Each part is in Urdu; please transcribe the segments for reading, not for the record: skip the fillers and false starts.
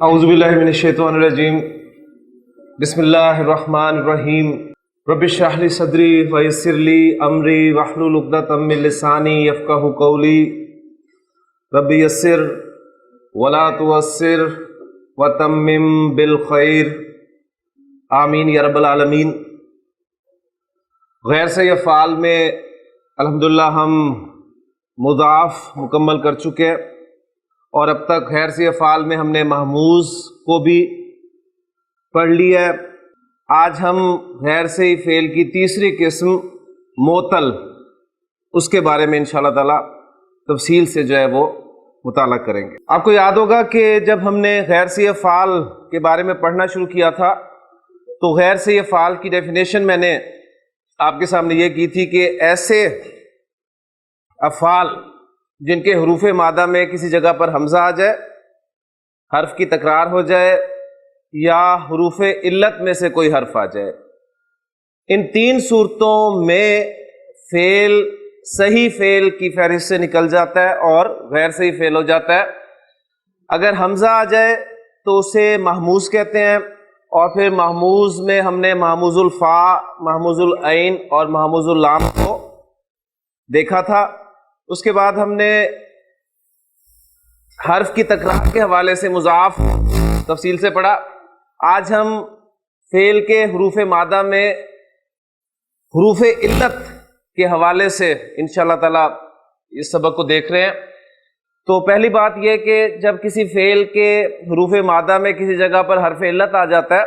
اعوذ باللہ من الشیطان الرجیم بسم اللہ الرحمن الرحیم رب اشرح لی صدری ویسر لی امری واحلل عقدۃ من لسانی یفقہوا قولی رب یسر ولا تعسر وتمم بالخیر آمین یا رب العالمین۔ غیر سے افعال میں الحمدللہ ہم مضاف مکمل کر چکے، اور اب تک غیر سے افعال میں ہم نے محموز کو بھی پڑھ لیا ہے۔ آج ہم غیر سے فعل کی تیسری قسم معطل، اس کے بارے میں انشاءاللہ تعالی تفصیل سے جو ہے وہ مطالعہ کریں گے۔ آپ کو یاد ہوگا کہ جب ہم نے غیر سے افعال کے بارے میں پڑھنا شروع کیا تھا تو غیر سے افعال کی ڈیفینیشن میں نے آپ کے سامنے یہ کی تھی کہ ایسے افعال جن کے حروف مادہ میں کسی جگہ پر حمزہ آ جائے، حرف کی تکرار ہو جائے، یا حروف علت میں سے کوئی حرف آ جائے، ان تین صورتوں میں فعل صحیح فعل کی فہرست سے نکل جاتا ہے اور غیر صحیح فعل ہو جاتا ہے۔ اگر حمزہ آ جائے تو اسے محموز کہتے ہیں، اور پھر محموز میں ہم نے محموز الفا، محموز العین اور محموز اللام کو دیکھا تھا۔ اس کے بعد ہم نے حرف کی تکرار کے حوالے سے مضاف تفصیل سے پڑھا۔ آج ہم فعل کے حروف مادہ میں حروف علت کے حوالے سے انشاءاللہ تعالی اس سبق کو دیکھ رہے ہیں۔ تو پہلی بات یہ کہ جب کسی فعل کے حروف مادہ میں کسی جگہ پر حرف علت آ جاتا ہے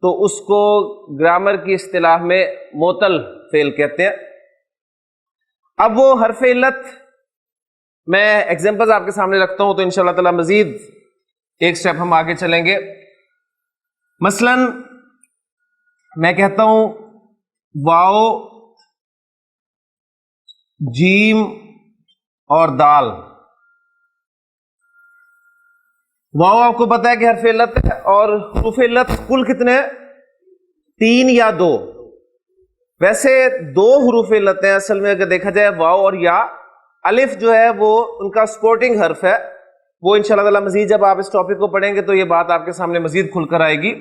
تو اس کو گرامر کی اصطلاح میں معطل فعل کہتے ہیں۔ اب وہ حرف علت میں ایگزامپلز آپ کے سامنے رکھتا ہوں تو انشاءاللہ تعالی مزید ایک سٹیپ ہم آگے چلیں گے۔ مثلا میں کہتا ہوں واو، جیم اور دال۔ واو آپ کو پتا ہے کہ حرف علت ہے، اور حروف علت کل کتنے ہیں؟ 3 یا 2؟ ویسے 2 حروف علت ہیں اصل میں، اگر دیکھا جائے واو اور یا۔ الف جو ہے وہ ان کا سپورٹنگ حرف ہے، وہ انشاءاللہ تعالی مزید جب آپ اس ٹاپک کو پڑھیں گے تو یہ بات آپ کے سامنے مزید کھل کر آئے گی۔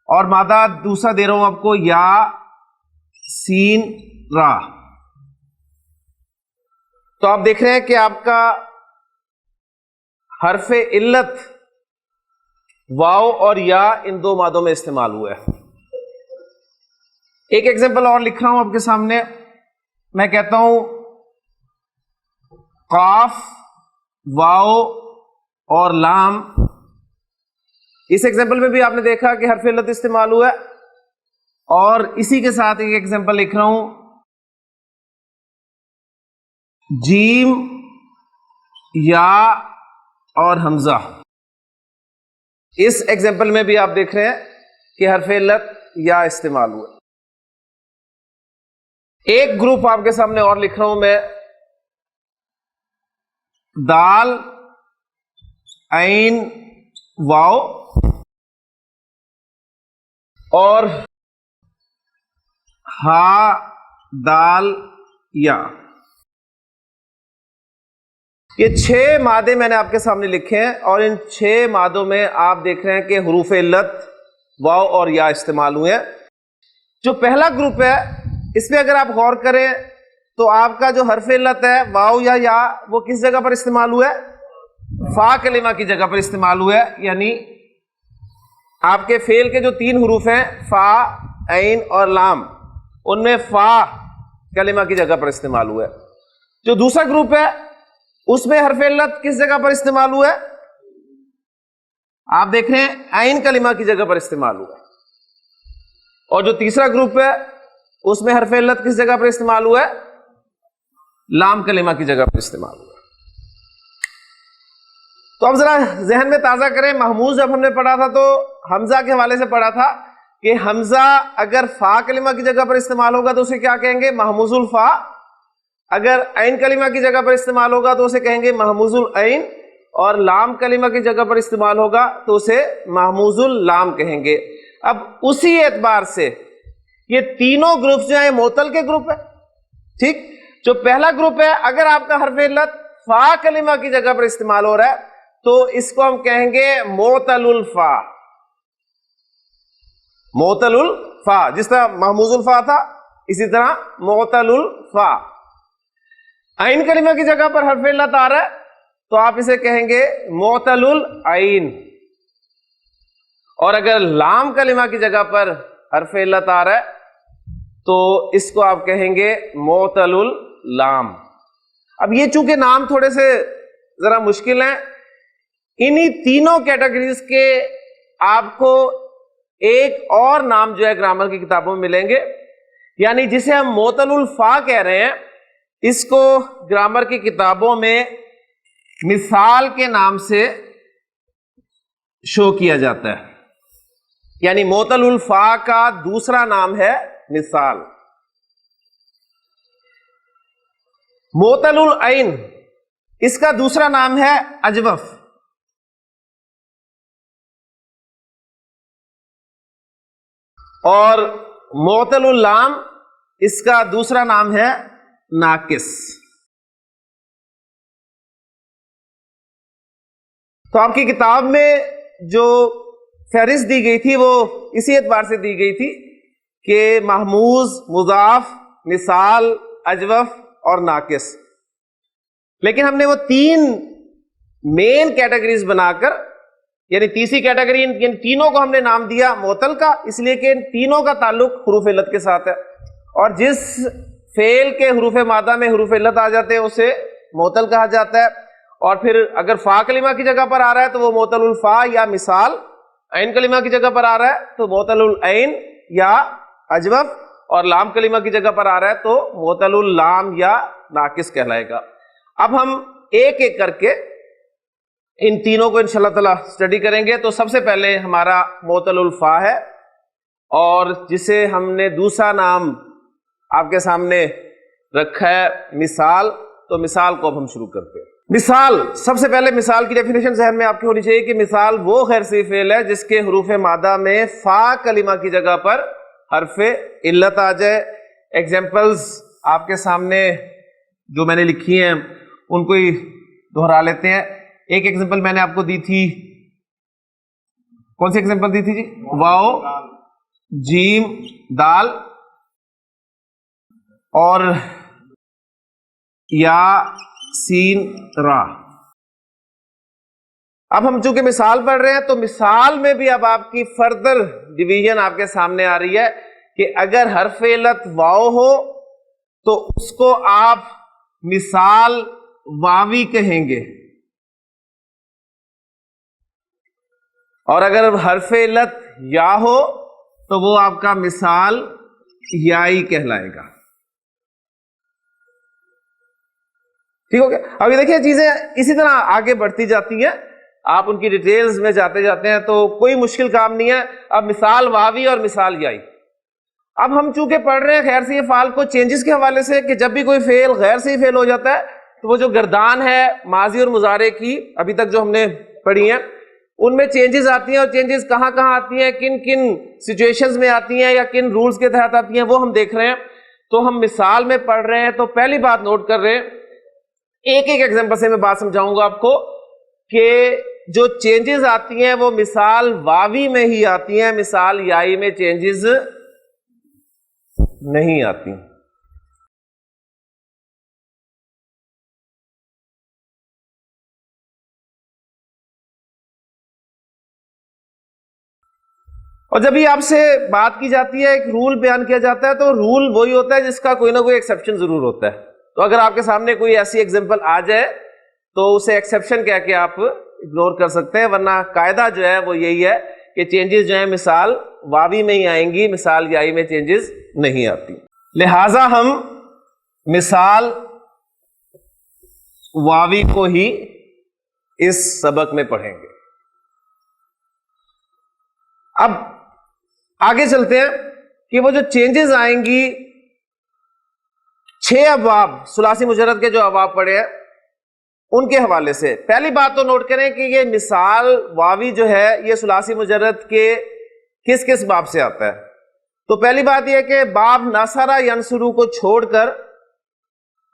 اور مادہ دوسرا دے رہا ہوں آپ کو، یا، سین، را۔ تو آپ دیکھ رہے ہیں کہ آپ کا حرف علت واو اور یا ان 2 مادوں میں استعمال ہوا ہے۔ ایک ایگزامپل اور لکھ رہا ہوں آپ کے سامنے، میں کہتا ہوں قاف، واو اور لام۔ اس ایگزامپل میں بھی آپ نے دیکھا کہ حرف علت استعمال ہوا ہے، اور اسی کے ساتھ ایک ایگزامپل لکھ رہا ہوں جیم، یا اور حمزہ۔ اس ایگزامپل میں بھی آپ دیکھ رہے ہیں کہ حرف علت یا استعمال ہوا۔ ایک گروپ آپ کے سامنے اور لکھ رہا ہوں میں، دال، عین، واو اور ہا، دال، یا۔ یہ 6 مادے میں نے آپ کے سامنے لکھے ہیں، اور ان 6 مادوں میں آپ دیکھ رہے ہیں کہ حروف علت واو اور یا استعمال ہوئے ہیں۔ جو پہلا گروپ ہے اس میں اگر آپ غور کریں تو آپ کا جو حرف علت ہے واو یا وہ کس جگہ پر استعمال ہوا ہے؟ فا کلمہ کی جگہ پر استعمال ہوا ہے، یعنی آپ کے فعل کے جو 3 حروف ہیں فا، عین اور لام، ان میں فا کلمہ کی جگہ پر استعمال ہوا ہے۔ جو دوسرا گروپ ہے اس میں حرف علت کس جگہ پر استعمال ہوا ہے؟ آپ دیکھ رہے ہیں عین کلمہ کی جگہ پر استعمال ہوا ہے۔ اور جو تیسرا گروپ ہے اس میں حرف علت کس جگہ پر استعمال ہوا ہے؟ لام کلمہ کی جگہ پر استعمال ہوا ہے۔ تو اب ذرا ذہن میں تازہ کریں، محموز جب ہم نے پڑھا تھا تو حمزہ کے حوالے سے پڑھا تھا کہ حمزہ اگر فا کلمہ کی جگہ پر استعمال ہوگا تو اسے کیا کہیں گے؟ محموز الفا۔ اگر عین کلمہ کی جگہ پر استعمال ہوگا تو اسے کہیں گے محموز العین، اور لام کلمہ کی جگہ پر استعمال ہوگا تو اسے محموز اللام کہیں گے۔ اب اسی اعتبار سے یہ تینوں گروپ جو ہیں معطل کے گروپ ہیں، ٹھیک؟ جو پہلا گروپ ہے اگر آپ کا حرف علت فا کلمہ کی جگہ پر استعمال ہو رہا ہے تو اس کو ہم کہیں گے معتل الفا. معتل الفا، جس طرح محموز الفا تھا اسی طرح معتل الفا. عین کلمہ کی جگہ پر حرف علت آ رہا ہے تو آپ اسے کہیں گے معتل العین، اور اگر لام کلمہ کی جگہ پر حرف علت آ رہا ہے تو اس کو آپ کہیں گے معتل اللام. اب یہ چونکہ نام تھوڑے سے ذرا مشکل ہیں، انہی تینوں کیٹیگریز کے آپ کو ایک اور نام جو ہے گرامر کی کتابوں میں ملیں گے، یعنی جسے ہم معتل الفا کہہ رہے ہیں، اس کو گرامر کی کتابوں میں مثال کے نام سے شو کیا جاتا ہے. یعنی معتل الفا کا دوسرا نام ہے مثال. معتل العین اس کا دوسرا نام ہے اجوف. اور معتل اللام اس کا دوسرا نام ہے ناقص. تو آپ کی کتاب میں جو فہرست دی گئی تھی وہ اسی اعتبار سے دی گئی تھی کہ محموز، مضاف، مثال، اجوف اور ناقص. لیکن ہم نے وہ تین مین کیٹیگریز بنا کر، یعنی تیسری کیٹیگری ان تینوں کو ہم نے نام دیا معتل کا، اس لیے کہ ان تینوں کا تعلق حروف علت کے ساتھ ہے، اور جس فعل کے حروف مادہ میں حروف علت آ جاتے ہیں اسے معتل کہا جاتا ہے. اور پھر اگر فا کلمہ کی جگہ پر آ رہا ہے تو وہ معتل الفا یا مثال، عین کلمہ کی جگہ پر آ رہا ہے تو معتل العین یا اجوف، اور لام کلمہ کی جگہ پر آ رہا ہے تو معتل اللام یا ناقص کہلائے گا. اب ہم ایک ایک کر کے ان تینوں کو انشاءاللہ تعالی اسٹڈی کریں گے. تو سب سے پہلے ہمارا معتل الفا ہے، اور جسے ہم نے دوسرا نام آپ کے سامنے رکھا ہے مثال. تو مثال کو اب ہم شروع کرتے ہیں. مثال، سب سے پہلے مثال کی ڈیفینیشن ذہن میں آپ کی ہونی چاہیے کہ مثال وہ غیر صحیح فعل ہے جس کے حروف مادہ میں فا کلمہ کی جگہ پر حرف علت آ جائے. ایگزامپلز آپ کے سامنے جو میں نے لکھی ہیں ان کو ہی دہرا لیتے ہیں. ایک ایگزامپل میں نے آپ کو دی تھی، کون سی ایگزامپل دی تھی جی؟ واو، جیم، دال اور یا، سین، را. اب ہم چونکہ مثال پڑھ رہے ہیں تو مثال میں بھی اب آپ کی فردر ڈویژن آپ کے سامنے آ رہی ہے کہ اگر حرف علت واو ہو تو اس کو آپ مثال واوی کہیں گے، اور اگر حرف علت یا ہو تو وہ آپ کا مثال یائی کہلائے گا. ٹھیک ہو گیا؟ ابھی دیکھیں چیزیں اسی طرح آگے بڑھتی جاتی ہیں، آپ ان کی ڈیٹیلز میں جاتے جاتے ہیں تو کوئی مشکل کام نہیں ہے. اب مثال واوی اور مثال یائی. اب ہم چونکہ پڑھ رہے ہیں غیر صحیح افعال کو چینجز کے حوالے سے کہ جب بھی کوئی فعل غیر صحیح فعل ہو جاتا ہے تو وہ جو گردان ہے ماضی اور مضارع کی ابھی تک جو ہم نے پڑھی ہیں ان میں چینجز آتی ہیں، اور چینجز کہاں کہاں آتی ہیں، کن کن سچویشنز میں آتی ہیں یا کن رولز کے تحت آتی ہیں، وہ ہم دیکھ رہے ہیں. تو ہم مثال میں پڑھ رہے ہیں تو پہلی بات نوٹ کر رہے ہیں، ایک ایک ایگزامپل سے میں بات سمجھاؤں گا آپ کو کہ جو چینجز آتی ہیں وہ مثال واوی میں ہی آتی ہیں، مثال یائی میں چینجز نہیں آتی. اور جب یہ آپ سے بات کی جاتی ہے، ایک رول بیان کیا جاتا ہے، تو رول وہی ہوتا ہے جس کا کوئی نہ کوئی ایکسیپشن ضرور ہوتا ہے. تو اگر آپ کے سامنے کوئی ایسی ایگزامپل آ جائے تو اسے ایکسیپشن کہہ کے آپ اگنور کر سکتے ہیں، ورنہ قاعدہ جو ہے وہ یہی ہے کہ چینجز جو ہیں مثال واوی میں ہی آئیں گی، مثال یائی میں چینجز نہیں آتی. لہذا ہم مثال واوی کو ہی اس سبق میں پڑھیں گے. اب آگے چلتے ہیں کہ وہ جو چینجز آئیں گی 6 ابواب ثلاثی مجرد کے جو ابواب پڑے ہیں ان کے حوالے سے پہلی بات تو نوٹ کریں کہ یہ مثال واوی جو ہے یہ ثلاثی مجرد کے کس کس باب سے آتا ہے. تو پہلی بات یہ کہ باب نصرہ ینصرو کو چھوڑ کر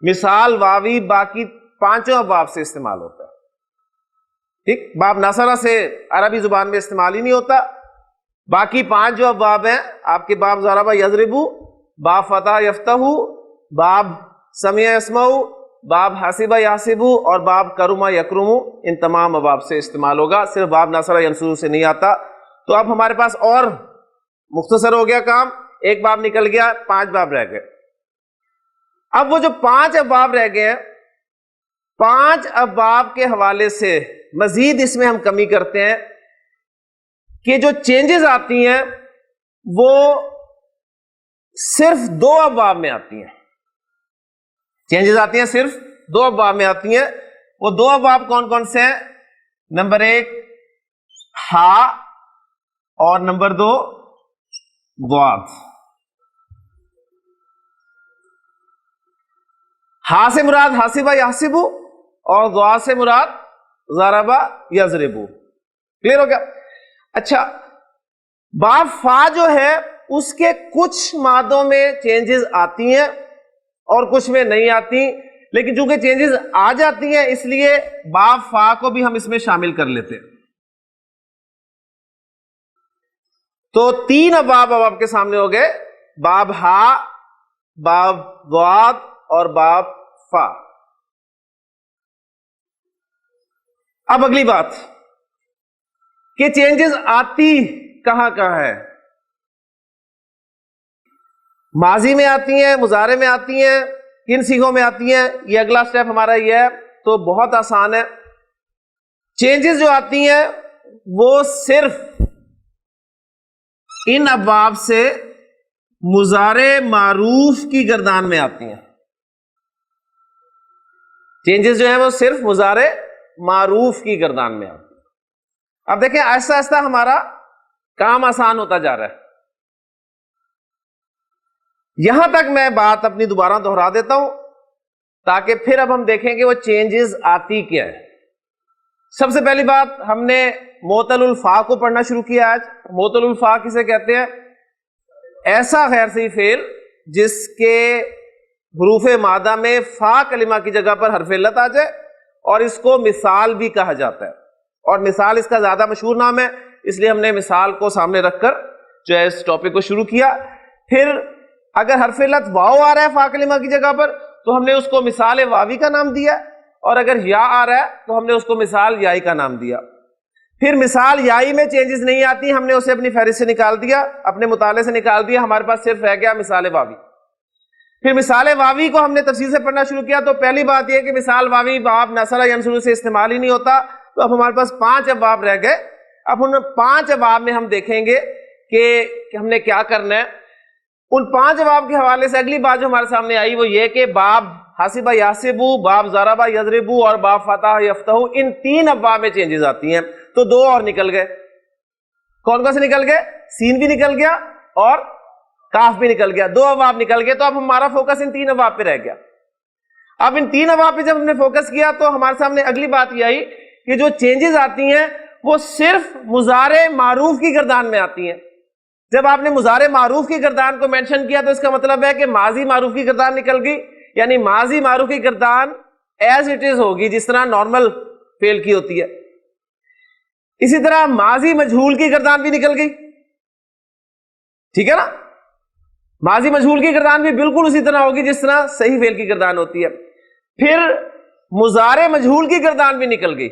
مثال واوی باقی 5 ابواب سے استعمال ہوتا ہے. ٹھیک، باب نصرہ سے عربی زبان میں استعمال ہی نہیں ہوتا. باقی 5 جو ابواب ہیں آپ کے، باب ضربہ یضربو، باب فتح یفتح، باب سمع یسمع، باب حسبہ یحسبو، اور باب کرما یکرمو، ان تمام ابواب سے استعمال ہوگا. صرف باب نصرہ ینصرو سے نہیں آتا. تو اب ہمارے پاس اور مختصر ہو گیا کام، ایک باب نکل گیا، 5 باب رہ گئے. اب وہ جو 5 ابواب رہ گئے ہیں، 5 ابواب کے حوالے سے مزید اس میں ہم کمی کرتے ہیں کہ جو چینجز آتی ہیں وہ صرف 2 ابواب میں آتی ہیں. چینجز آتی ہیں صرف 2 ابواب میں آتی ہیں. وہ 2 ابواب کون کون سے ہیں؟ نمبر 1 ہا، اور نمبر 2 ضاد. ہا سے مراد حاسبہ یحسبو، اور ضاد سے مراد ضربہ یضربو. کلیئر ہو گیا؟ اچھا، باب فا جو ہے اس کے کچھ مادوں میں چینجز آتی ہیں اور کچھ میں نہیں آتی، لیکن چونکہ چینجز آ جاتی ہیں اس لیے باب فا کو بھی ہم اس میں شامل کر لیتے ہیں. تو 3 ابواب اب آپ کے سامنے ہو گئے، باب ہا، باب ضاد اور باب فا. اب اگلی بات کہ چینجز آتی کہاں کہاں ہے. ماضی میں آتی ہیں، مضارع میں آتی ہیں، کن صیغوں میں آتی ہیں؟ یہ اگلا سٹیپ ہمارا یہ ہے. تو بہت آسان ہے. چینجز جو آتی ہیں وہ صرف ان ابواب سے مضارع معروف کی گردان میں آتی ہیں. چینجز جو ہیں وہ صرف مضارع معروف کی گردان میں آتی ہیں. اب دیکھیں آہستہ آہستہ ہمارا کام آسان ہوتا جا رہا ہے. یہاں تک میں بات اپنی دوبارہ دہرا دیتا ہوں تاکہ پھر اب ہم دیکھیں کہ وہ چینجز آتی کیا ہے. سب سے پہلی بات ہم نے معطل الفا کو پڑھنا شروع کیا آج. معطل الفا کسے کہتے ہیں؟ ایسا غیر صحیح فعل جس کے حروف مادہ میں فا کلمہ کی جگہ پر حرف علت آ جائے، اور اس کو مثال بھی کہا جاتا ہے. اور مثال اس کا زیادہ مشہور نام ہے، اس لیے ہم نے مثال کو سامنے رکھ کر جو ہے اس ٹاپک کو شروع کیا. پھر اگر حرف علت واو آ رہا ہے فا کلمہ کی جگہ پر تو ہم نے اس کو مثال واوی کا نام دیا، اور اگر یا آ رہا ہے تو ہم نے اس کو مثال یائی کا نام دیا. پھر مثال یائی میں چینجز نہیں آتی، ہم نے اسے اپنی فہرست سے نکال دیا، اپنے مطالعے سے نکال دیا. ہمارے پاس صرف رہ گیا مثال واوی. پھر مثال واوی کو ہم نے تفصیل سے پڑھنا شروع کیا. تو پہلی بات یہ کہ مثال واوی باب نصرہ ینصرو سے استعمال ہی نہیں ہوتا. تو اب ہمارے پاس 5 ابواب رہ گئے. اب ان 5 ابواب میں ہم دیکھیں گے کہ ہم نے کیا کرنا ہے. ان 5 ابواب کے حوالے سے اگلی بات جو ہمارے سامنے آئی وہ یہ کہ باب حاسبہ یحسبو، باب ضربہ یضربو اور باب فتح یفتح، ان 3 ابواب میں چینجز آتی ہیں. تو 2 اور نکل گئے. کون کون سے نکل گئے؟ سین بھی نکل گیا اور کاف بھی نکل گیا. 2 ابواب نکل گئے. تو اب ہمارا فوکس ان 3 ابواب پہ رہ گیا. اب ان 3 ابواب پہ جب ہم نے فوکس کیا تو ہمارے سامنے اگلی بات یہ آئی کہ جو چینجز آتی ہیں وہ صرف مضارع معروف کی گردان میں آتی ہیں. جب آپ نے مضارع معروف کی گردان کو مینشن کیا تو اس کا مطلب ہے کہ ماضی معروف کی گردان نکل گئی، یعنی ماضی معروف کی گردان ایز اٹ از ہوگی جس طرح نارمل فعل کی ہوتی ہے. اسی طرح ماضی مجہول کی گردان بھی نکل گئی. ٹھیک ہے نا؟ ماضی مجہول کی گردان بھی بالکل اسی طرح ہوگی جس طرح صحیح فعل کی گردان ہوتی ہے. پھر مضارع مجہول کی گردان بھی نکل گئی.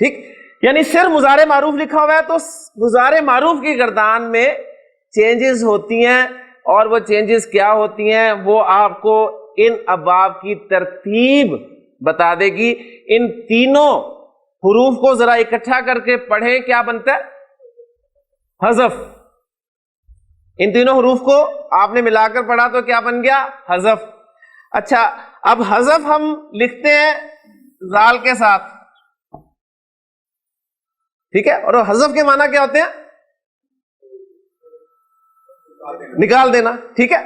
ٹھیک، یعنی صرف مضارع معروف لکھا ہوا ہے تو مضارع معروف کی گردان میں چینجز ہوتی ہیں. اور وہ چینجز کیا ہوتی ہیں وہ آپ کو ان ابواب کی ترتیب بتا دے گی. ان تینوں حروف کو ذرا اکٹھا کر کے پڑھیں، کیا بنتا ہے؟ حذف. ان تینوں حروف کو آپ نے ملا کر پڑھا تو کیا بن گیا؟ حذف. اچھا، اب حذف ہم لکھتے ہیں زال کے ساتھ. ٹھیک ہے، اور حذف کے معنی کیا ہوتے ہیں؟ نکال دینا. ٹھیک ہے،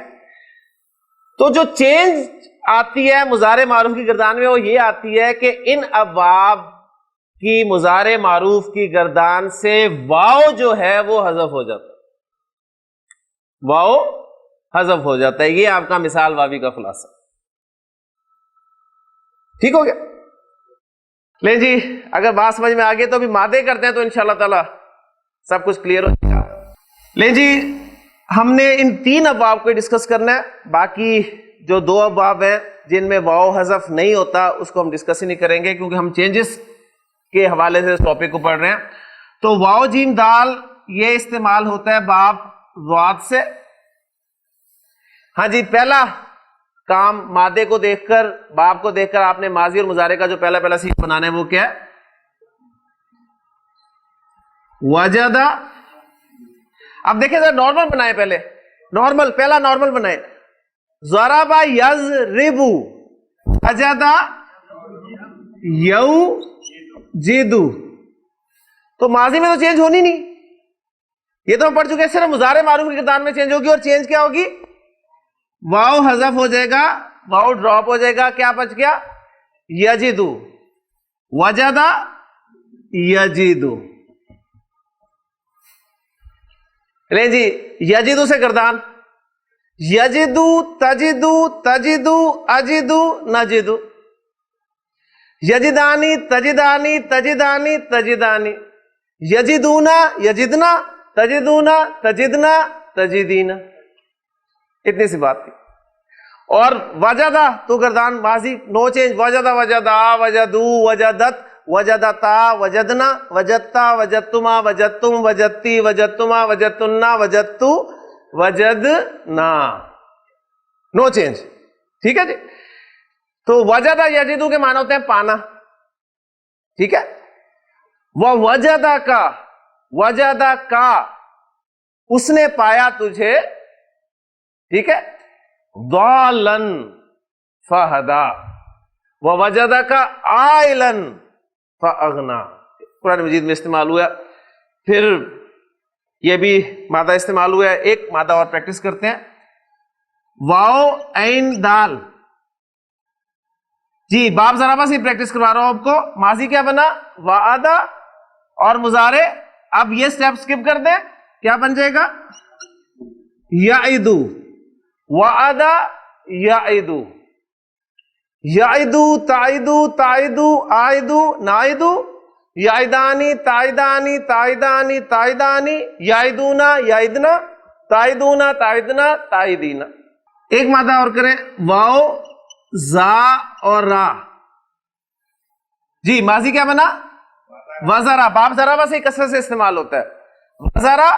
تو جو چینج آتی ہے مضارع معروف کی گردان میں وہ یہ آتی ہے کہ ان ابواب کی مضارع معروف کی گردان سے واو جو ہے وہ حذف ہو جاتا ہے. واو حذف ہو جاتا ہے. یہ آپ کا مثال واوی کا خلاصہ. ٹھیک ہو گیا؟ لیں جی اگر بات سمجھ میں آگے تو ابھی مادے کرتے ہیں تو انشاءاللہ تعالی سب کچھ کلیئر ہو جائے گا. لیں جی ہم نے ان 3 ابواب کو ڈسکس کرنا ہے. باقی جو 2 ابواب ہیں جن میں واو حذف نہیں ہوتا اس کو ہم ڈسکس ہی نہیں کریں گے کیونکہ ہم چینجز کے حوالے سے اس ٹاپک کو پڑھ رہے ہیں. تو واو جیم دال یہ استعمال ہوتا ہے باب ضاد سے. ہاں جی پہلا کام مادے کو دیکھ کر باب کو دیکھ کر آپ نے ماضی اور مضارع کا جو پہلا سیکھ بنانا ہے وہ کیا ہے؟ وجدہ. اب دیکھیں ذرا نارمل بنائے پہلے پہلا نارمل بنائے. ضرب یضرب وجد یوجد. تو ماضی میں تو چینج ہونی نہیں, یہ تو ہم پڑھ چکے ہیں. صرف مضارع معروف کے کردار میں چینج ہوگی اور چینج کیا ہوگی؟ واو حذف ہو جائے گا, واو ڈراپ ہو جائے گا. کیا بچ گیا؟ یجد. وجد یجد. لیں جی یجد سے گردان. یجد تجد تجد اجد نجد. یجدانی تجدانی تجدانی تجدانی. یجدونا یجدنا تجدونا تجدنا تجدینا. اتنی سی بات تھی. اور وجدہ تو گردان ماضی نو چینج. وجدہ وجدہ وجدو وجدت وجدتا وجدنا وجدتا وجدتما وجدتم وجدتی وجدتما وجدتنا وجدتو وجدنا. نو چینج. ٹھیک ہے جی. تو وجدہ یجدو کے معنی ہوتے ہیں پانا. ٹھیک ہے. وہ وجدہ کا اس نے پایا تجھے. ٹھیک ہے. ضالن فہدا. وہ وجدہ کا عائلن فاغنا. قرآن مجید میں استعمال ہوا. پھر یہ بھی مادہ استعمال ہوا ہے. ایک مادہ اور پریکٹس کرتے ہیں. واو عین دال. جی باب ذرا بس ہی پریکٹس کروا رہا ہوں آپ کو. ماضی کیا بنا؟ وعدہ. اور مضارع اب یہ سٹیپ سکپ کر دیں. کیا بن جائے گا؟ یعدو. وعدہ یعدو. یعدو تعدو تعدو عائدو نائدو. یعدانی تعدانی تعدانی تعدانی. یعدونا یعدنا تعدونا تعدنا تعدینا. ایک مادہ اور کریں. واو زا اور را. جی ماضی کیا بنا؟ وزرا. باب ذرا بس ایک کثرت سے استعمال ہوتا ہے. وزرا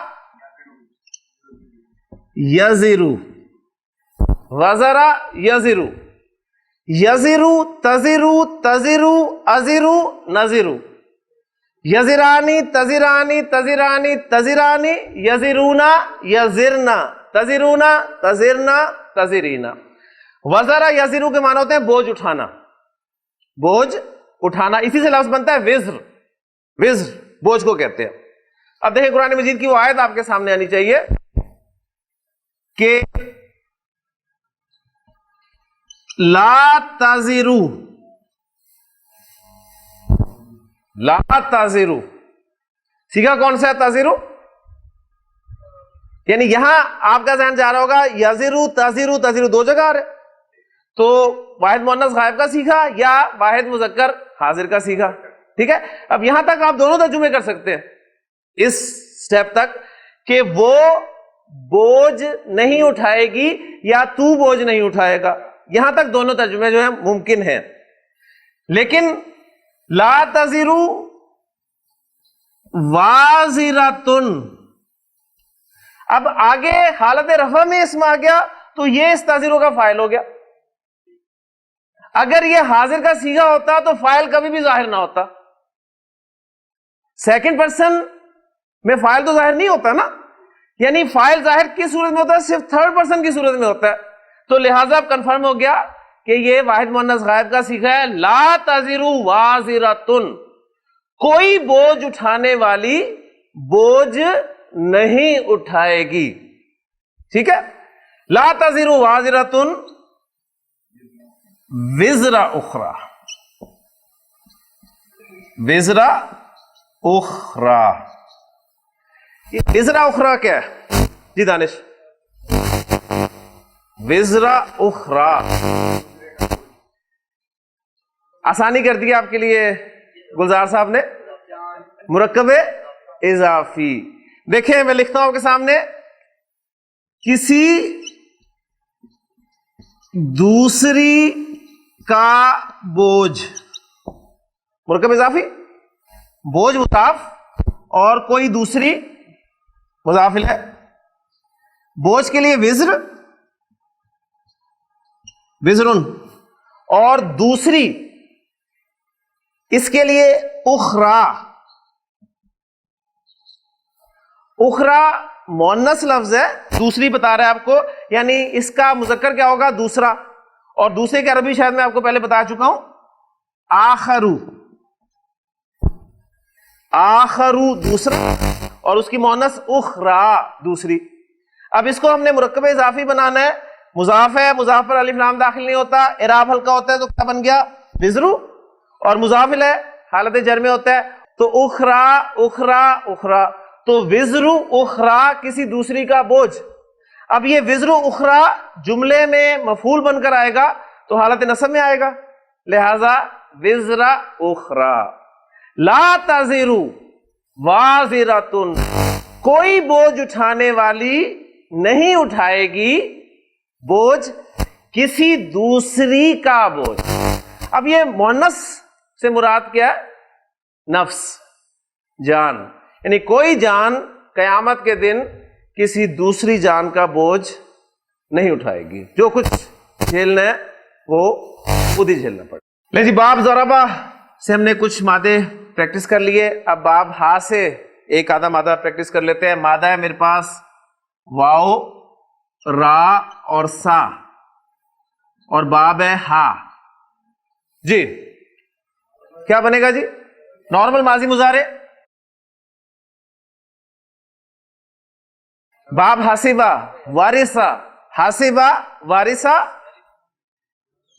یزرو. وزرا یزرو. یزرو تزرو تزرو ازرو نزرو. یزرانی تزرانی تزرانی تزرانی. یزرونا یزرنا تزرونا تزرنا تزرینا. وزرا یزرو کے معنی ہوتے ہیں بوجھ اٹھانا. بوجھ اٹھانا. اسی سے لفظ بنتا ہے وزر. وزر بوجھ کو کہتے ہیں. اب دیکھیں قرآن مجید کی وہ آیت آپ کے سامنے آنی چاہیے کہ لا تزرو. لا تزرو سیکھا کون سا ہے؟ تزرو. یعنی یہاں آپ کا ذہن جا رہا ہوگا یزرو تزرو. تزرو دو جگہ آ رہے تو واحد مؤنث غائب کا سیکھا یا واحد مذکر حاضر کا سیکھا. ٹھیک ہے. اب یہاں تک آپ دونوں ترجمے کر سکتے ہیں اس سٹیپ تک کہ وہ بوجھ نہیں اٹھائے گی یا تو بوجھ نہیں اٹھائے گا. یہاں تک دونوں ترجمے جو ہیں ممکن ہیں. لیکن لا تزرو وازرتن. اب آگے حالت رفع میں اسم آ گیا تو یہ اس تزرو کا فاعل ہو گیا. اگر یہ حاضر کا صیغہ ہوتا تو فاعل کبھی بھی ظاہر نہ ہوتا. سیکنڈ پرسن میں فاعل تو ظاہر نہیں ہوتا نا. یعنی فاعل ظاہر کس صورت میں ہوتا ہے؟ صرف تھرڈ پرسن کی صورت میں ہوتا ہے. تو لہذا اب کنفرم ہو گیا کہ یہ واحد مؤنث غائب کا صیغہ ہے. لا تزرو وازرتن. کوئی بوجھ اٹھانے والی بوجھ نہیں اٹھائے گی. ٹھیک ہے. لا تزرو وازرتن وزر اخرى. وزر اخرى. یہ وزر اخرى کیا ہے جی دانش؟ وزر اخرى آسانی کر دی آپ کے لیے گلزار صاحب نے مرکب اضافی. دیکھیں میں لکھتا ہوں آپ کے سامنے, کسی دوسری کا بوجھ, مرکب اضافی بوجھ مضاف اور کوئی دوسری مضاف ہے. بوجھ کے لیے وزر, وزرن, اور دوسری اس کے لیے اخرا. اخرا مؤنث لفظ ہے, دوسری بتا رہا ہے آپ کو, یعنی اس کا مذکر کیا ہوگا؟ دوسرا. اور دوسرے کی عربی شاید میں آپ کو پہلے بتا چکا ہوں, آخرو. آخرو دوسرا, اور اس کی مؤنث اخرا دوسری. اب اس کو ہم نے مرکب اضافی بنانا ہے. مضاف ہے, مضاف پر الف لام داخل نہیں ہوتا, اعراب ہلکا ہوتا ہے تو کیا بن گیا؟ وزرو. اور مضاف ہے حالت جر میں ہوتا ہے تو اخرا اخرا اخرا, تو وزرو اخرا کسی دوسری کا بوجھ. اب یہ وزرو اخرا جملے میں مفعول بن کر آئے گا تو حالت نصب میں آئے گا, لہذا وزرا اخرا. لا تزرو وازرتن, کوئی بوجھ اٹھانے والی نہیں اٹھائے گی بوجھ کسی دوسری کا بوجھ. اب یہ مؤنث سے مراد کیا ہے؟ نفس, جان. یعنی کوئی جان قیامت کے دن کسی دوسری جان کا بوجھ نہیں اٹھائے گی, جو کچھ جھیلنا ہے وہ خود ہی جھیلنا پڑے. لے جی, باب ضربہ سے ہم نے کچھ مادے پریکٹس کر لیے. اب باب ہا سے ایک آدھا مادہ پریکٹس کر لیتے ہیں. مادہ ہے میرے پاس واو, را اور سا, اور باب ہے ہا. جی کیا بنے گا جی؟ نارمل ماضی مضارع. باب حاسبہ وارثہ, حاسبہ وارثہ.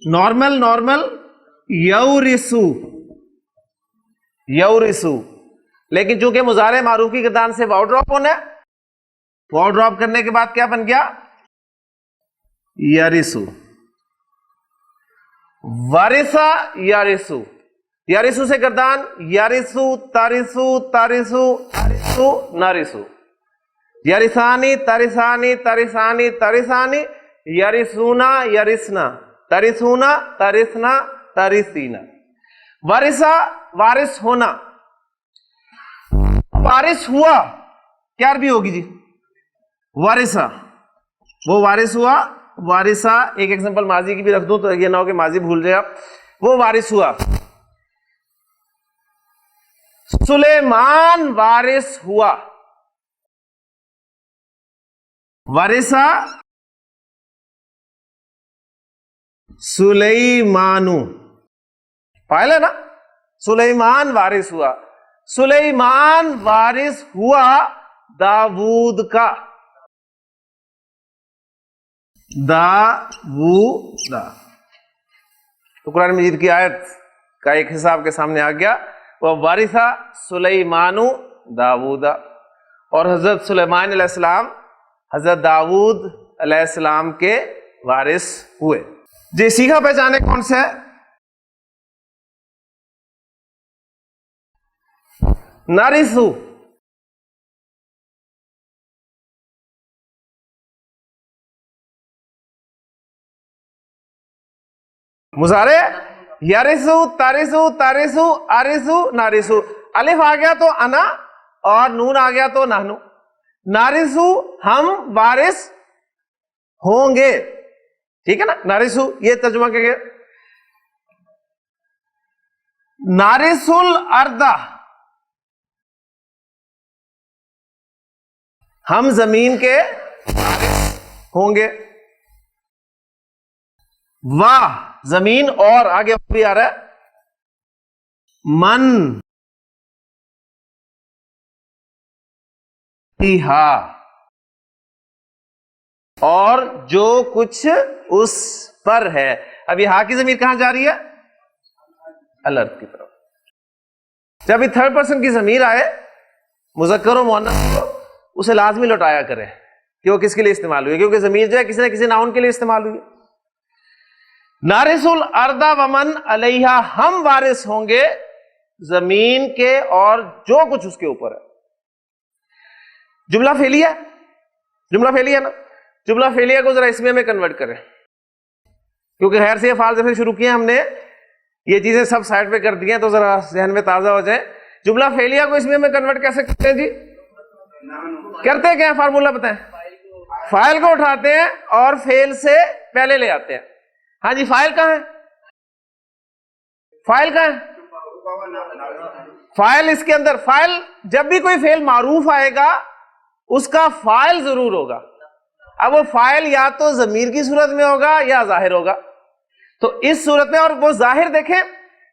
Normal normal یورثو, یورثو. لیکن چونکہ مضارع معروف کی گردان سے واو ڈراپ ہونا ہے, واو ڈراپ کرنے کے بعد کیا بن گیا؟ یارثو. وارثہ یارثو, یارثو سے گردان یارثو تارثو تارثو تارثو نارثو. یارثانی تارثانی تارثانی تارثانی, یارثونا یارثنا, تارثونا تارثنا تارثینا. وارثہ وارث ہونا, وارث ہوا کیا عربی ہوگی جی؟ وارثہ. وہ وارث ہوا, وارثہ. ایک ایگزامپل ماضی کی بھی رکھ دوں تو یہ نہ ہو کہ ماضی بھول جائے آپ. وہ وارث ہوا. سلیمان وارث ہوا. وارثہ سلیمانو, فاعل ہے نا, سلیمان وارث ہوا. سلیمان وارث ہوا داود کا. داودا. تو قرآن مجید کی آیت کا ایک حصہ آپ کے سامنے آ گیا. وہ وارثہ سلیمانو داودا, اور حضرت سلیمان علیہ السلام حضرت داود علیہ السلام کے وارث ہوئے. جی سیکھا پہچانے کون سے ہے؟ نارثو. مضارع یارثو تارثو تارثو آرثو نارثو. الف آ گیا تو انا, اور نون آ گیا تو نحنو. نارثو ہم وارث ہوں گے, ٹھیک ہے نا. نارثو یہ ترجمہ کیا گیا؟ نارث الارض, ہم زمین کے وارث ہوں گے. واہ زمین, اور آگے بھی آ رہا ہے من فیہا, اور جو کچھ اس پر ہے. اب یہ ہا کی ضمیر کہاں جا رہی ہے؟ الارض کی طرف. جب یہ تھرڈ پرسن کی ضمیر آئے مذکر و مؤنث کو, اسے لازمی لوٹایا کرے کہ وہ کس کے لیے استعمال ہوئی, کیونکہ ضمیر جو ہے کسی نہ کسی ناؤن کے لیے استعمال ہوئی. نارث الارض ومن علیہا, ہم وارث ہوں گے زمین کے اور جو کچھ اس کے اوپر ہے. جملہ فعلیہ، جملہ فعلیہ نا، جملہ فعلیہ کو ذرا اسمیہ میں کنورٹ کریں، کیونکہ غیر سے افعال جب سے شروع کیے ہم نے یہ چیزیں سب سائڈ پہ کر دی ہیں تو ذرا ذہن میں تازہ ہو جائے. جملہ فعلیہ کو اسمیہ میں کنورٹ کیسے کرتے ہیں جی؟ کرتے کیا ہیں؟ فارمولہ بتائیں. فاعل کو اٹھاتے ہیں اور فعل سے پہلے لے آتے ہیں. ہاں جی، فاعل کہاں ہے؟ فاعل کہاں ہے؟ فاعل اس کے اندر. فاعل جب بھی کوئی فعل معروف آئے گا اس کا فاعل ضرور ہوگا. اب وہ فاعل یا تو ضمیر کی صورت میں ہوگا یا ظاہر ہوگا. تو اس صورت میں، اور وہ ظاہر دیکھیں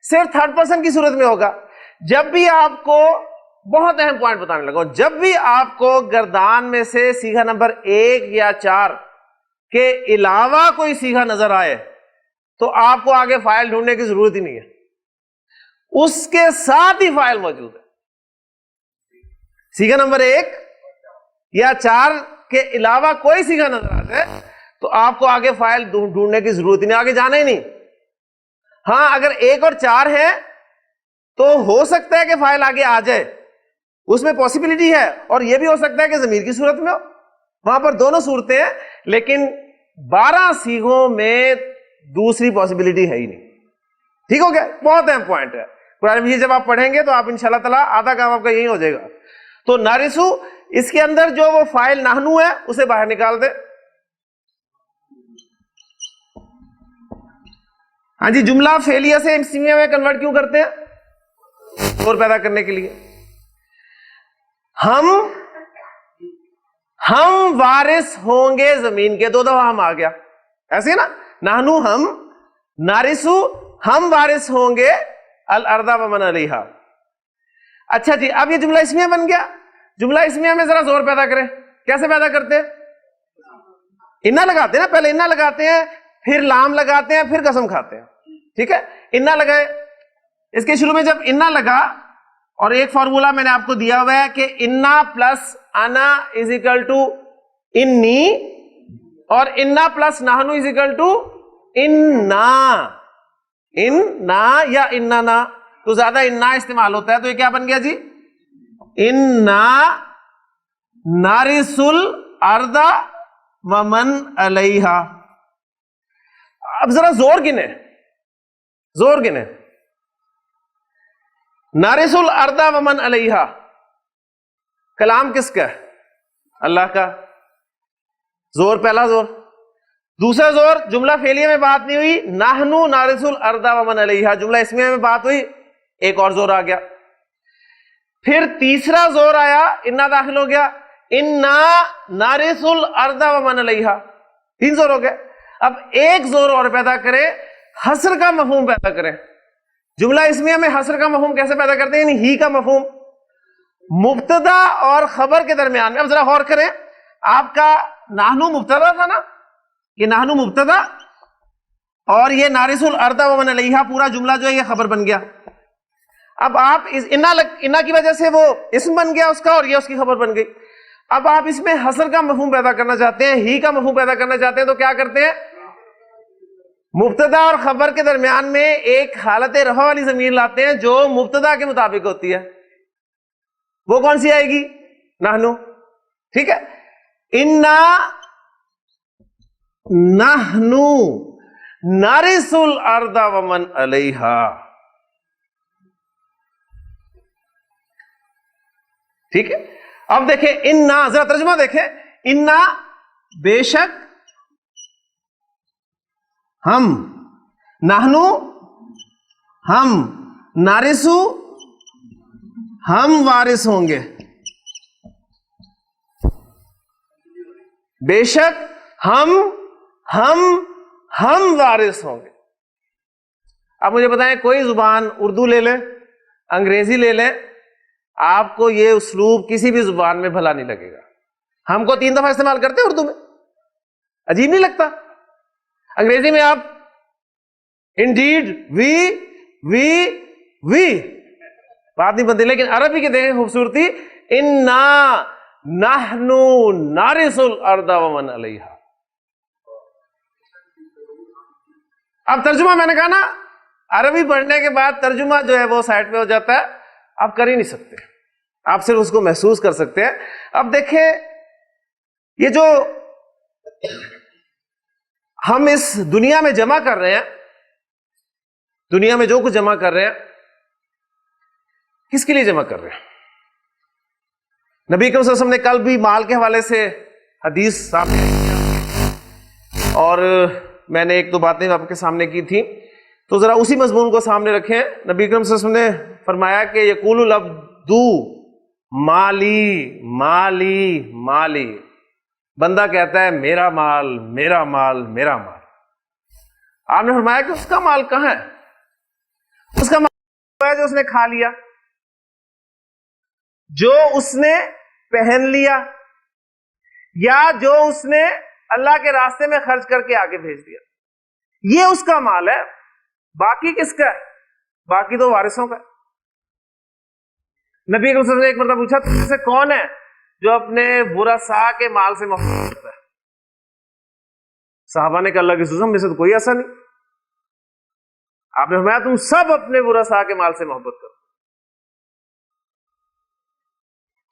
صرف تھرڈ پرسن کی صورت میں ہوگا. جب بھی آپ کو، بہت اہم پوائنٹ بتانے لگا ہوں، جب بھی آپ کو گردان میں سے صیغہ نمبر 1 یا 4 کے علاوہ کوئی صیغہ نظر آئے تو آپ کو آگے فاعل ڈھونڈنے کی ضرورت ہی نہیں ہے، اس کے ساتھ ہی فاعل موجود ہے. صیغہ نمبر 1 یا 4 کے علاوہ کوئی صیغہ نظر آتا ہے تو آپ کو آگے فاعل ڈھونڈنے کی ضرورت ہی نہیں، آگے جانا ہی نہیں. ہاں اگر 1 اور 4 ہے تو ہو سکتا ہے کہ فاعل آگے آ جائے، اس میں پاسبلٹی ہے، اور یہ بھی ہو سکتا ہے کہ ضمیر کی صورت میں ہو. وہاں پر دونوں صورتیں ہیں، لیکن 12 صیغوں میں دوسری پاسبلٹی ہے ہی نہیں. ٹھیک ہو گیا؟ بہت اہم پوائنٹ ہے. قرآن مجید جب آپ پڑھیں گے تو آپ انشاءاللہ تعالیٰ آدھا کام آپ کا یہی ہو جائے گا. تو نارسو، اس کے اندر جو وہ فاعل نحنو ہے اسے باہر نکال دے. ہاں جی، جملہ فعلیہ سے اسمیہ میں کنورٹ کیوں کرتے ہیں؟ اور پیدا کرنے کے لیے. ہم وارث ہوں گے زمین کے. 2 دفعہ ہم آ گیا ایسے نا، نحنو ہم، نارثو ہم وارث ہوں گے الارض ومن علیہا. اچھا جی، اب یہ جملہ اسمیہ بن گیا. جملہ اسمیہ میں ذرا زور پیدا کریں. کیسے پیدا کرتے ہیں؟ انا لگاتے ہیں نا، پہلے انا لگاتے ہیں، پھر لام لگاتے ہیں، پھر قسم کھاتے ہیں. ٹھیک ہے، انا لگائے. اس کے شروع میں جب انا لگا، اور ایک فارمولا میں نے آپ کو دیا ہوا ہے کہ انا پلس انا از اکول ٹو انی، اور انا پلس نحنو از اکول ٹو انا. انا یا اننا، تو زیادہ انا استعمال ہوتا ہے، تو یہ کیا بن گیا جی؟ انا نارث الارض ومن علیہا. اب ذرا زور گنے، زور گنے. نارث الارض ومن علیہا، کلام کس کا ہے؟ اللہ کا. زور پہلا زور. دوسرا زور، جملہ فعلیہ میں بات نہیں ہوئی، نحنو نارث الارض ومن علیہا، جملہ اسمیہ میں بات ہوئی، ایک اور زور آ گیا. پھر تیسرا زور آیا، انا داخل ہو گیا، انا نارث الارض ومن علیہا. 3 زور ہو گئے. اب ایک زور اور پیدا کریں، حصر کا مفہوم پیدا کریں. جملہ اسمیہ میں حصر کا مفہوم کیسے پیدا کرتے ہیں؟ یعنی ہی کا مفہوم مبتدا اور خبر کے درمیان میں. اب ذرا غور کریں، آپ کا نحنو مبتدا تھا نا، یہ نحنو مبتدا، اور یہ نارث الارض ومن علیہا پورا جملہ جو ہے یہ خبر بن گیا. اب آپ اس انا کی وجہ سے وہ اسم بن گیا اس کا، اور یہ اس کی خبر بن گئی. اب آپ اس میں حصر کا مفہوم پیدا کرنا چاہتے ہیں، ہی کا مفہوم پیدا کرنا چاہتے ہیں، تو کیا کرتے ہیں؟ مبتدا اور خبر کے درمیان میں ایک حالت رفع والی ضمیر لاتے ہیں جو مبتدا کے مطابق ہوتی ہے. وہ کون سی آئے گی؟ نحنو. ٹھیک ہے، انا نحنو نارث الارض ومن علیہا. ٹھیک ہے، اب دیکھیں انا، ذرا ترجمہ دیکھیں. انا بے شک ہم، نحنو ہم، نارثو ہم وارث ہوں گے. بے شک ہم وارث ہوں گے. اب مجھے بتائیں، کوئی زبان اردو لے لیں، انگریزی لے لیں، آپ کو یہ اسلوب کسی بھی زبان میں بھلا نہیں لگے گا. ہم کو 3 دفعہ استعمال کرتے ہیں اردو میں، عجیب نہیں لگتا؟ انگریزی میں آپ انڈیڈ، وی بات نہیں بنتی، لیکن عربی کے دیکھیں خوبصورتی، انا نحنو نارث الارض ومن علیہا. اب ترجمہ میں نے کہا نا، عربی پڑھنے کے بعد ترجمہ جو ہے وہ سائٹ پہ ہو جاتا ہے، آپ کر ہی نہیں سکتے، آپ صرف اس کو محسوس کر سکتے ہیں۔ اب دیکھیں یہ جو ہم اس دنیا میں جمع کر رہے ہیں، دنیا میں جو کچھ جمع کر رہے ہیں، کس کے لیے جمع کر رہے ہیں؟ نبی کریم صلی اللہ علیہ وسلم نے کل بھی مال کے حوالے سے حدیث سامنے کی، اور میں نے ایک دو باتیں آپ کے سامنے کی تھی، تو ذرا اسی مضمون کو سامنے رکھیں۔ نبی کریم صلی اللہ علیہ وسلم نے فرمایا کہ یقول العبد مالی مالی مالی، بندہ کہتا ہے میرا مال میرا مال میرا مال۔ آپ نے فرمایا کہ اس کا مال کہاں ہے؟ اس کا مال ہے جو اس نے کھا لیا، جو اس نے پہن لیا، یا جو اس نے اللہ کے راستے میں خرچ کر کے آگے بھیج دیا، یہ اس کا مال ہے۔ باقی کس کا ہے؟ باقی تو وارثوں کا ہے۔ نبی صلی اللہ علیہ وسلم نے ایک مرتبہ پوچھا تم سے کون ہے جو اپنے ورثاء کے مال سے محبت کرتا ہے؟ صحابہ نے کہا اللہ کے رسول ہم میں سے تو کوئی ایسا نہیں۔ آپ نے فرمایا تم سب اپنے ورثاء کے مال سے محبت کرو۔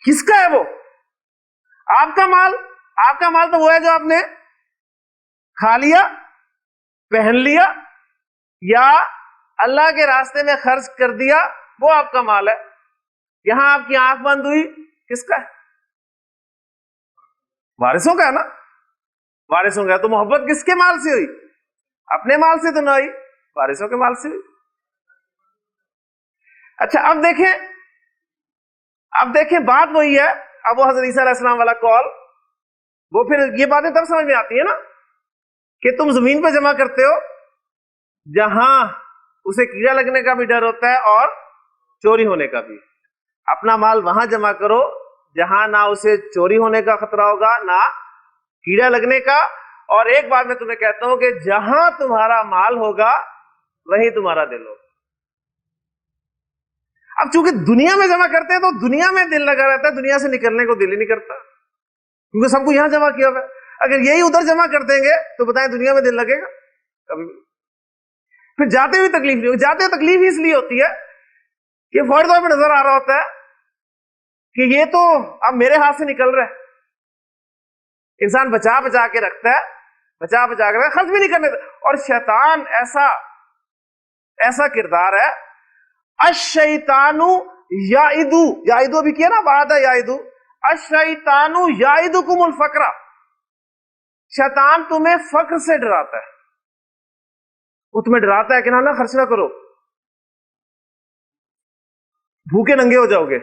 کس کا ہے وہ؟ آپ کا مال؟ آپ کا مال تو وہ ہے جو آپ نے کھا لیا، پہن لیا، یا اللہ کے راستے میں خرچ کر دیا، وہ آپ کا مال ہے۔ یہاں آپ کی آنکھ بند ہوئی، کس کا ہے؟ وارثوں کا ہے نا، وارثوں کا ہے۔ تو محبت کس کے مال سے ہوئی؟ اپنے مال سے تو نہ ہوئی، وارثوں کے مال سے ہوئی۔ اچھا اب دیکھیں بات وہی ہے، اب وہ حضرت عیسیٰ علیہ السلام والا قول، وہ پھر یہ باتیں تب سمجھ میں آتی ہیں نا کہ تم زمین پہ جمع کرتے ہو جہاں اسے کیڑا لگنے کا بھی ڈر ہوتا ہے اور چوری ہونے کا بھی۔ اپنا مال وہاں جمع کرو جہاں نہ اسے چوری ہونے کا خطرہ ہوگا نہ کیڑا لگنے کا۔ اور ایک بات میں تمہیں کہتا ہوں کہ جہاں تمہارا مال ہوگا وہیں تمہارا دل ہوگا۔ اب چونکہ دنیا میں جمع کرتے ہیں تو دنیا میں دل لگا رہتا ہے، دنیا سے نکلنے کو دل ہی نہیں کرتا، کیونکہ سب کو یہاں جمع کیا ہوا ہے۔ اگر یہی ادھر جمع کر دیں گے تو بتائیں دنیا میں دل لگے گا؟ کبھی نہیں۔ پھر جاتے ہوئے تکلیف نہیں ہوگی۔ جاتے ہوئے تکلیف اس لیے ہوتی ہے کہ فوری طور پہ نظر آ رہا ہوتا ہے کہ یہ تو اب میرے ہاتھ سے نکل رہا ہے۔ انسان بچا بچا کے رکھتا ہے، بچا بچا کے خرچ بھی نہیں کرنے دیتا۔ اور شیطان ایسا کردار ہے، الشیطان یعدو، یعدو بھی کیا نا، وعدہ یعدو، الشیطان یعدکم الفقر، شیطان تمہیں فقر سے ڈراتا ہے، وہ تمہیں ڈراتا ہے کہ نہ خرچ نہ کرو، بھوکے ننگے ہو جاؤ گے،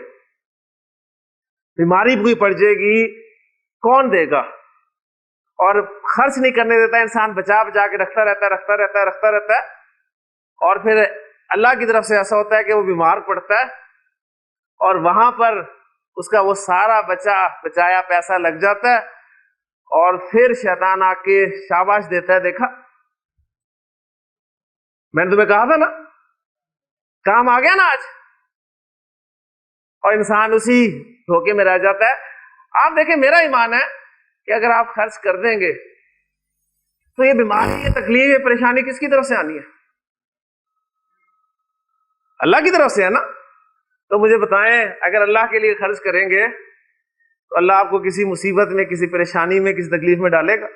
بیماری کوئی پڑ جائے گی کون دے گا، اور خرچ نہیں کرنے دیتا، انسان بچا بچا کے رکھتا رہتا ہے، اور پھر اللہ کی طرف سے ایسا ہوتا ہے کہ وہ بیمار پڑتا ہے اور وہاں پر اس کا وہ سارا بچایا پیسہ لگ جاتا ہے، اور پھر شیطان آ کے شاباش دیتا ہے، دیکھا میں نے تمہیں کہا تھا نا، کام آ گیا نا آج، اور انسان اسی دھوکے میں رہ جاتا ہے۔ آپ دیکھیں میرا ایمان ہے کہ اگر آپ خرچ کر دیں گے تو یہ بیماری، یہ تکلیف، یہ پریشانی کس کی طرف سے آنی ہے؟ اللہ کی طرف سے ہے نا۔ تو مجھے بتائیں اگر اللہ کے لیے خرچ کریں گے تو اللہ آپ کو کسی مصیبت میں، کسی پریشانی میں، کسی تکلیف میں ڈالے گا؟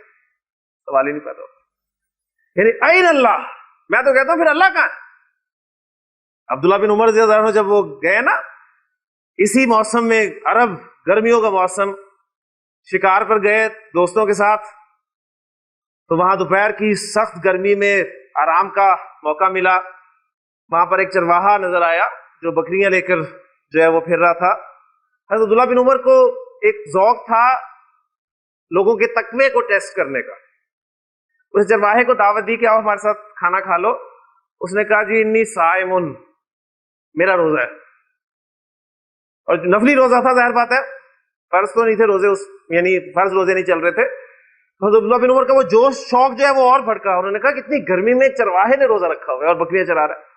سوال ہی نہیں پیدا ہوتا۔ یعنی این اللہ، میں تو کہتا ہوں پھر اللہ کہاں ہے؟ عبداللہ بن عمر رضی اللہ عنہ جب وہ گئے نا اسی موسم میں، عرب گرمیوں کا موسم، شکار پر گئے دوستوں کے ساتھ، تو وہاں دوپہر کی سخت گرمی میں آرام کا موقع ملا۔ وہاں پر ایک چرواہا نظر آیا جو بکریاں لے کر جو ہے وہ پھر رہا تھا۔ حضرت عبداللہ بن عمر کو ایک ذوق تھا لوگوں کے تقوی کو ٹیسٹ کرنے کا۔ اس چرواہے کو دعوت دی کہ آؤ ہمارے ساتھ کھانا کھا لو۔ اس نے کہا جی انی صائمن، میرا روزہ ہے، اور نفلی روزہ تھا، ظاہر بات ہے فرض تو نہیں تھے روزے، یعنی فرض روزے نہیں چل رہے تھے۔ حضرت عبداللہ بن عمر کا وہ جوش شوق جو ہے وہ اور بھڑکا۔ انہوں نے کہا کتنی گرمی میں چرواہے نے روزہ رکھا ہوا ہے اور بکریاں چرا رہا ہے۔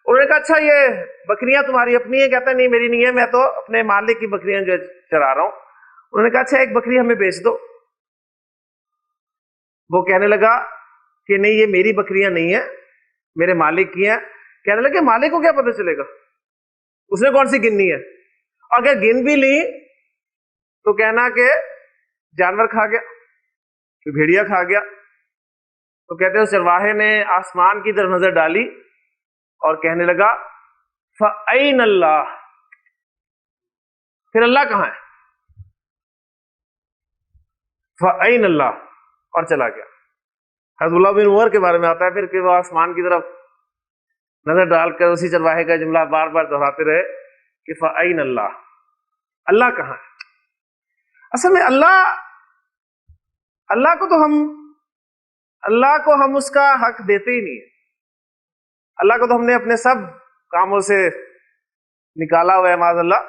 انہوں نے کہا اچھا یہ بکریاں تمہاری اپنی ہیں؟ کہتا ہے نہیں میری نہیں ہے، میں تو اپنے مالک کی بکریاں جو چرا رہا ہوں۔ انہوں نے کہا اچھا ایک بکری ہمیں بیچ دو۔ وہ کہنے لگا کہ نہیں یہ میری بکریاں نہیں ہیں، میرے مالک کی ہیں. کہنے لگے مالک کو کیا پتہ چلے گا, اس نے کون سی گننی ہے. اگر گن بھی لی تو کہنا کہ جانور کھا گیا, بھیڑیا کھا گیا. تو کہتے ہیں چرواہے نے آسمان کی طرف نظر ڈالی اور کہنے لگا فَأَيْنَ اللَّهُ, پھر اللہ کہاں ہے, فَأَيْنَ اللَّهُ, اور چلا گیا. حضرت اللہ بن عمر کے بارے میں آتا ہے پھر کہ وہ آسمان کی طرف نظر ڈال کر اسی چرواہے کا جملہ بار بار دہراتے رہے کہ فَأَيْنَ اللَّهُ, اللہ کہاں ہے. اصل میں اللہ کو ہم اس کا حق دیتے ہی نہیں ہے. اللہ کو تو ہم نے اپنے سب کاموں سے نکالا ہوا ہے معاذ اللہ.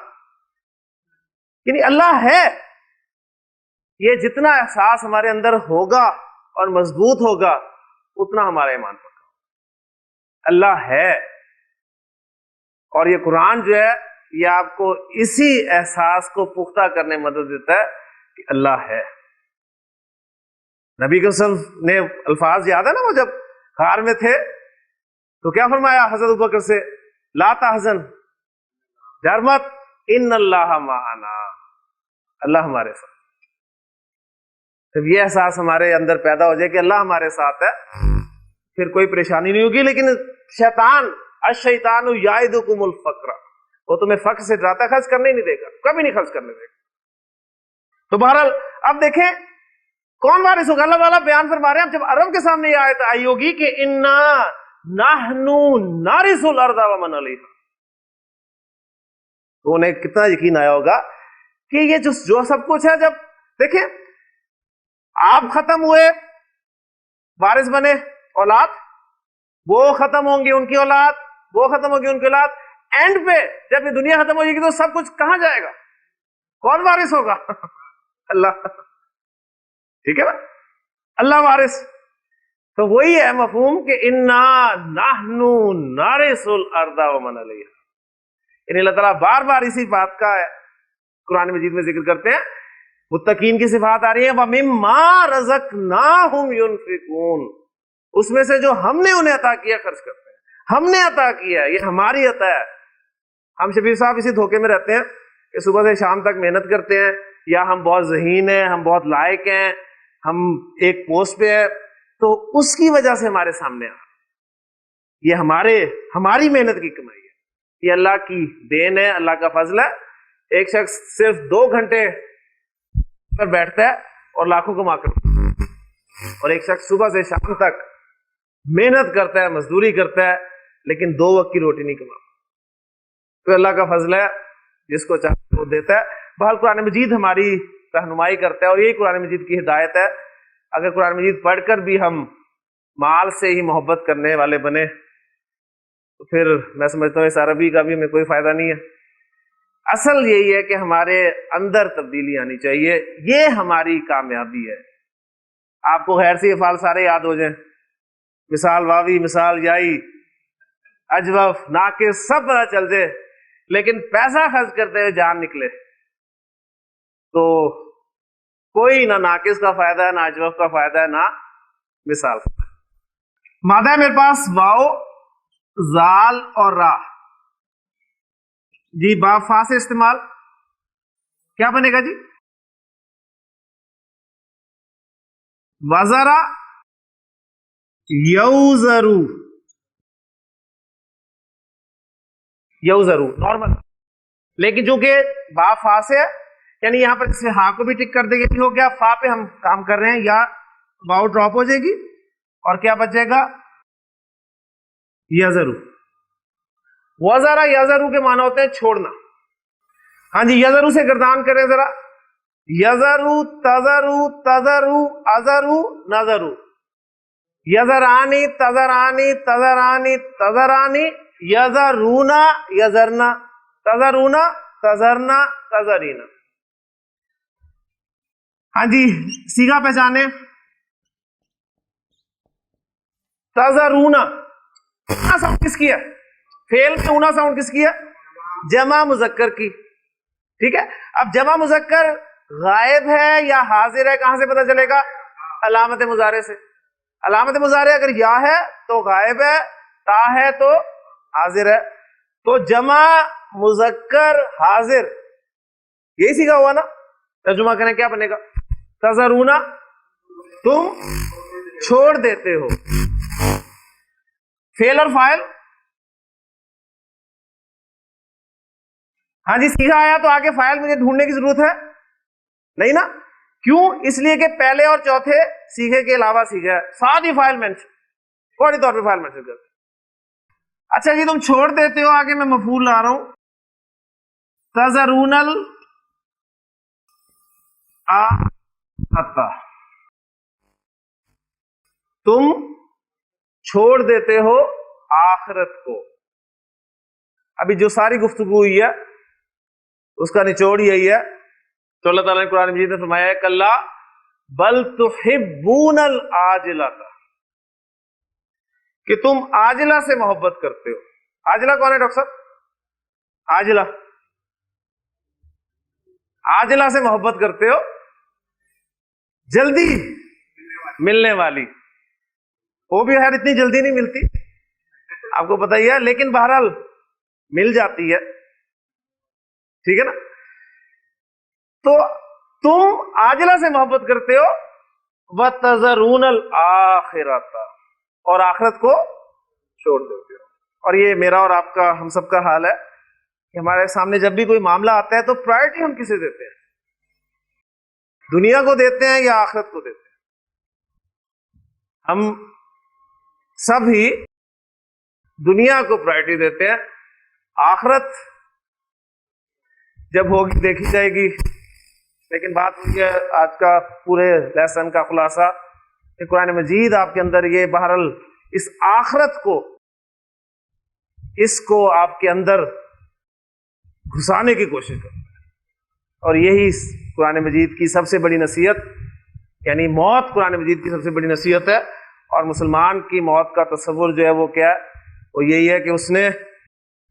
یعنی اللہ ہے, یہ جتنا احساس ہمارے اندر ہوگا اور مضبوط ہوگا اتنا ہمارا ایمان پکا. اللہ ہے, اور یہ قرآن جو ہے یہ آپ کو اسی احساس کو پختہ کرنے میں مدد دیتا ہے کہ اللہ ہے. نبی کے وسلم نے الفاظ یاد ہے نا, وہ جب غار میں تھے تو کیا فرمایا حضرت ابوبکر سے, لا تحزن, ڈر مت, ان اللہ معنا, اللہ ہمارے ساتھ. جب یہ احساس ہمارے اندر پیدا ہو جائے کہ اللہ ہمارے ساتھ ہے پھر کوئی پریشانی نہیں ہوگی. لیکن شیطان, الشیطان یعدکم الفقر, وہ تمہیں فقر سے ڈراتا ہے, خرچ کرنے ہی نہیں دے گا, کبھی نہیں خرچ کرنے دے گا. تو بہرحال اب دیکھیں کون وارث ہوگا. اللہ تعالیٰ بیان فرما رہے ہیں جب عرب کے سامنے یہ آیت آئی ہوگی کہ انا نحن نارث الارض ومن علیہا, تو انہیں کتنا یقین آیا ہوگا کہ یہ جو سب کچھ ہے. جب دیکھیں آپ ختم ہوئے, وارث بنے اولاد, وہ ختم ہوں گی ان کی اولاد, وہ ختم ہوگی ان کی اولاد, اینڈ پہ جب یہ دنیا ختم ہو جائے گی تو سب کچھ کہاں جائے گا, کون وارث ہوگا؟ اللہ. ٹھیک ہے نا, اللہ وارث. تو وہی ہے مفہوم کہ انا نحن نارث الارض ومن علیہا. یعنی اللہ تعالیٰ بار بار اسی بات کا قرآن مجید میں ذکر کرتے ہیں. متقین کی صفات آ رہی ہے وَمِمَّا رَزَقْنَاهُمْ يُنْفِقُونَ, اس میں سے جو ہم نے انہیں عطا کیا خرچ کرتے ہیں. ہم نے عطا کیا, یہ ہماری عطا ہے. ہم شبیر صاحب اسی دھوکے میں رہتے ہیں کہ صبح سے شام تک محنت کرتے ہیں, یا ہم بہت ذہین ہیں, ہم بہت لائق ہیں, ہم ایک پوسٹ پہ ہیں, تو اس کی وجہ سے ہمارے سامنے آ, یہ ہماری محنت کی کمائی ہے, یہ اللہ کی دین ہے, اللہ کا فضل ہے. ایک شخص صرف 2 گھنٹے پر بیٹھتا ہے اور لاکھوں کما کر, اور ایک شخص صبح سے شام تک محنت کرتا ہے, مزدوری کرتا ہے, لیکن 2 وقت کی روٹی نہیں کماتا. تو اللہ کا فضل ہے, جس کو چاہے وہ دیتا ہے. بہرحال قرآن مجید ہماری رہنمائی کرتا ہے, اور یہی قرآن مجید کی ہدایت ہے. اگر قرآن مجید پڑھ کر بھی ہم مال سے ہی محبت کرنے والے بنے تو پھر میں سمجھتا ہوں اس عربی کا بھی ہمیں کوئی فائدہ نہیں ہے. اصل یہی ہے کہ ہمارے اندر تبدیلی آنی چاہیے, یہ ہماری کامیابی ہے. آپ کو غیر سے افعال سارے یاد ہو جائیں, مثال واوی, مثال یائی, اجوف, ناقص, سب پتہ چل جائے, لیکن پیسہ خرچ کرتے ہوئے جان نکلے تو کوئی نہ ناقص کا فائدہ ہے, نہ اجوف کا فائدہ ہے, نہ مثال. مادہ ہے میرے پاس واو, زال اور را. جی با فا سے استعمال کیا بنے گا جی؟ وزرا یوزرو, یوزرو نارمل. لیکن چونکہ با فا سے ہے, یعنی یہاں پر اسے ہا کو بھی ٹک کر دیں گے, ہو گیا فا پہ ہم کام کر رہے ہیں, یا واو ڈراپ ہو جائے گی اور کیا بچ جائے گا؟ یزرو. وزرا یزرو کے معنی ہوتے ہیں چھوڑنا. ہاں جی, یزرو سے گردان کریں ذرا, یزرو, تزرو, تزرو, ازرو, نظرو, یزرانی, تزرانی, تزرانی, تزرانی, یزرونا, یزرنا, تزرونا, تزرنا, تزرینا. ہاں جی, سیگا پہچانے, تزرونا ساؤنڈ کس کی ہے؟ فیل میں اونا ساؤنڈ کس کی ہے؟ جمع مذکر کی. ٹھیک ہے, اب جمع مذکر غائب ہے یا حاضر ہے کہاں سے پتہ چلے گا؟ علامت مضارع سے. علامت مضارع اگر یا ہے تو غائب ہے, تا ہے تو حاضر ہے. تو جمع مذکر حاضر یہی سیکھا ہوا نا. ترجمہ کریں کیا بنے گا؟ تذرونا تم چھوڑ دیتے ہو. فعل اور فاعل ہاں جی سیکھا آیا تو آگے فاعل مجھے ڈھونڈنے کی ضرورت ہے نہیں نا. کیوں؟ اس لیے کہ پہلے اور چوتھے سیکھے کے علاوہ سیکھا ہے, ساتھ ہی فاعل مینشن, فوری طور پہ فاعل مینشن کرتے. اچھا جی تم چھوڑ دیتے ہو, آگے میں مفعول لا رہا ہوں. تذرون الآخرۃ, تم چھوڑ دیتے ہو آخرت کو. ابھی جو ساری گفتگو ہوئی ہے اس کا نچوڑ یہی ہے. تو اللہ تعالیٰ نے قرآن مجید میں فرمایا ہے کلا بل تحبون العاجلہ, کہ تم عاجلہ سے محبت کرتے ہو. عاجلہ کون ہے ڈاکٹر صاحب؟ عاجلہ, عاجلہ سے محبت کرتے ہو, جلدی ملنے والی. وہ بھی خیر اتنی جلدی نہیں ملتی, آپ کو پتہ ہی ہے, لیکن بہرحال مل جاتی ہے, ٹھیک ہے نا. تو تم عاجلہ سے محبت کرتے ہو, وَتَذَرُونَ الْآخِرَةَ, اور آخرت کو چھوڑ دیتے ہو. اور یہ میرا اور آپ کا, ہم سب کا حال ہے کہ ہمارے سامنے جب بھی کوئی معاملہ آتا ہے تو پرائرٹی ہم کسے دیتے ہیں؟ دنیا کو دیتے ہیں یا آخرت کو دیتے ہیں؟ ہم سب ہی دنیا کو پرائرٹی دیتے ہیں. آخرت جب ہوگی دیکھی جائے گی. لیکن بات ہوئی ہے آج کا پورے لیسن کا خلاصہ کہ قرآن مجید آپ کے اندر یہ بہرحال اس آخرت کو, اس کو آپ کے اندر گھسانے کی کوشش کرتا ہے. اور یہی قرآن مجید کی سب سے بڑی نصیحت, یعنی موت قرآن مجید کی سب سے بڑی نصیحت ہے. اور مسلمان کی موت کا تصور جو ہے وہ کیا ہے؟ وہ یہی ہے کہ اس نے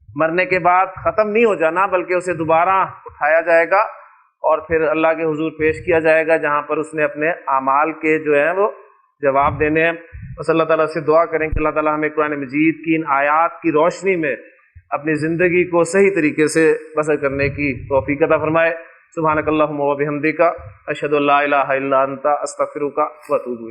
مرنے کے بعد ختم نہیں ہو جانا, بلکہ اسے دوبارہ اٹھایا جائے گا اور پھر اللہ کے حضور پیش کیا جائے گا, جہاں پر اس نے اپنے اعمال کے جو ہیں وہ جواب دینے ہیں. بس اللہ تعالیٰ سے دعا کریں کہ اللہ تعالیٰ ہمیں قرآن مجید کی ان آیات کی روشنی میں اپنی زندگی کو صحیح طریقے سے بسر کرنے کی توفیق عطا فرمائے. سبحانک اللہم و بحمدک, اشہد ان لا الہ الا انت, استغفرک و اتوب الیک.